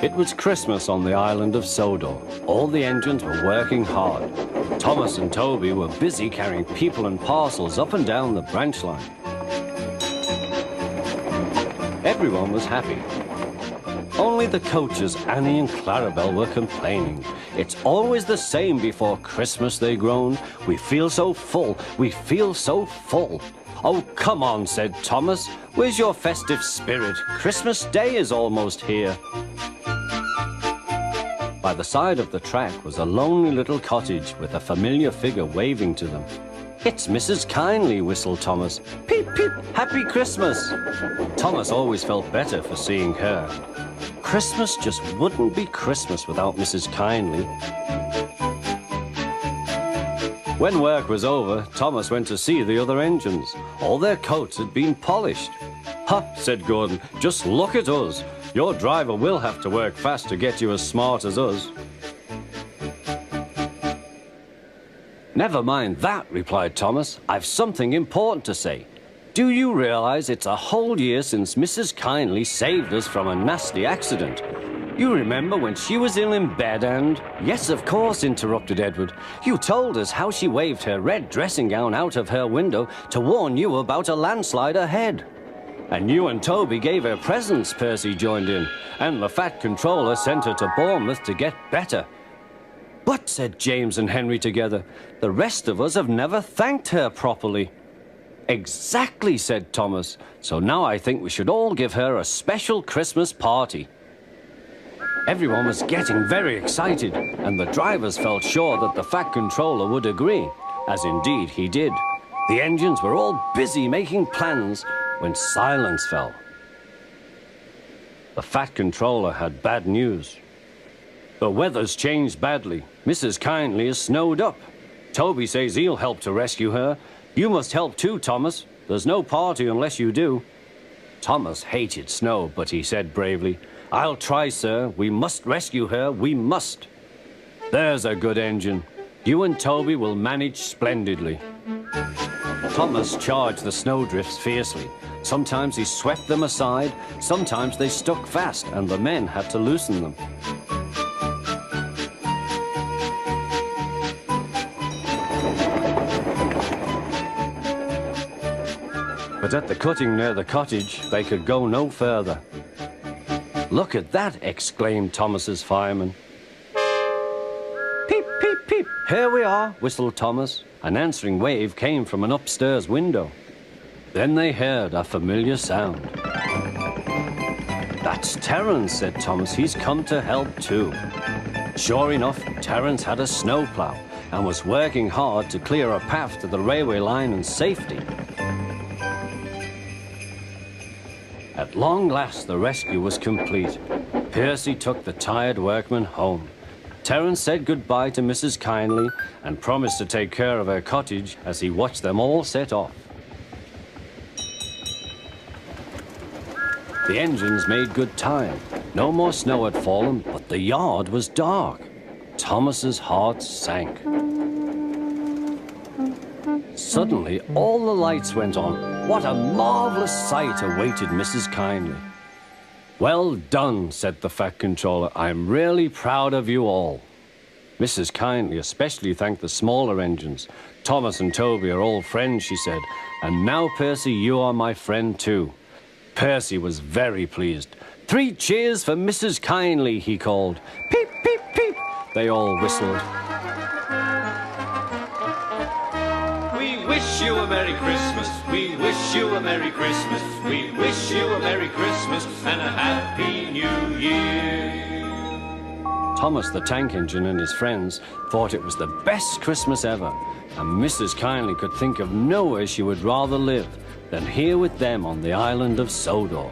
It was Christmas on the island of Sodor. All the engines were working hard. Thomas and Toby were busy carrying people and parcels up and down the branch line. Everyone was happy. Only the coaches, Annie and Clarabelle, were complaining. It's always the same before Christmas, they groaned. We feel so full, we feel so full. Oh, come on, said Thomas. Where's your festive spirit? Christmas Day is almost here. By the side of the track was a lonely little cottage with a familiar figure waving to them. It's Mrs. Kindly, whistled Thomas. Peep, peep, Happy Christmas. Thomas always felt better for seeing her. Christmas just wouldn't be Christmas without Mrs. Kindly. When work was over, Thomas went to see the other engines. All their coats had been polished. Ha, said Gordon, just look at us. Your driver will have to work fast to get you as smart as us. Never mind that, replied Thomas. I've something important to say. Do you realize it's a whole year since Mrs. Kindly saved us from a nasty accident? You remember when she was ill in bed and... Yes, of course, interrupted Edward. You told us how she waved her red dressing gown out of her window to warn you about a landslide ahead. And you and Toby gave her presents, Percy joined in. And the Fat Controller sent her to Bournemouth to get better. But, said James and Henry together, the rest of us have never thanked her properly. Exactly, said Thomas. So now I think we should all give her a special Christmas party. Everyone was getting very excited, and the drivers felt sure that the Fat Controller would agree, as indeed he did. The engines were all busy making plans when silence fell. The Fat Controller had bad news. The weather's changed badly. Mrs. Kindly is snowed up. Toby says he'll help to rescue her. You must help too, Thomas. There's no party unless you do. Thomas hated snow, but he said bravely, I'll try, sir. We must rescue her. We must. There's a good engine. You and Toby will manage splendidly. Thomas charged the snowdrifts fiercely. Sometimes he swept them aside, sometimes they stuck fast, and the men had to loosen them. But at the cutting near the cottage, they could go no further. Look at that, exclaimed Thomas's fireman. Peep, peep, peep, here we are, whistled Thomas. An answering wave came from an upstairs window. Then they heard a familiar sound. That's Terence, said Thomas. He's come to help too. Sure enough, Terence had a snowplow and was working hard to clear a path to the railway line in safety. At long last, the rescue was complete. Percy took the tired workmen home. Terence said goodbye to Mrs. Kindly and promised to take care of her cottage as he watched them all set off. The engines made good time. No more snow had fallen, but the yard was dark. Thomas's heart sank. Suddenly, all the lights went on. What a marvelous sight awaited Mrs. Kindly. Well done, said the Fat Controller. I'm really proud of you all. Mrs. Kindly especially thanked the smaller engines. Thomas and Toby are all friends, she said. And now, Percy, you are my friend too. Percy was very pleased. 3 cheers for Mrs. Kindly, he called. Peep, peep, peep. They all whistled. We wish you a Merry Christmas. We wish you a Merry Christmas. We wish you a Merry Christmas and a Happy New Year. Thomas the Tank Engine and his friends thought it was the best Christmas ever, and Mrs. Kindly could think of nowhere she would rather live than here with them on the island of Sodor.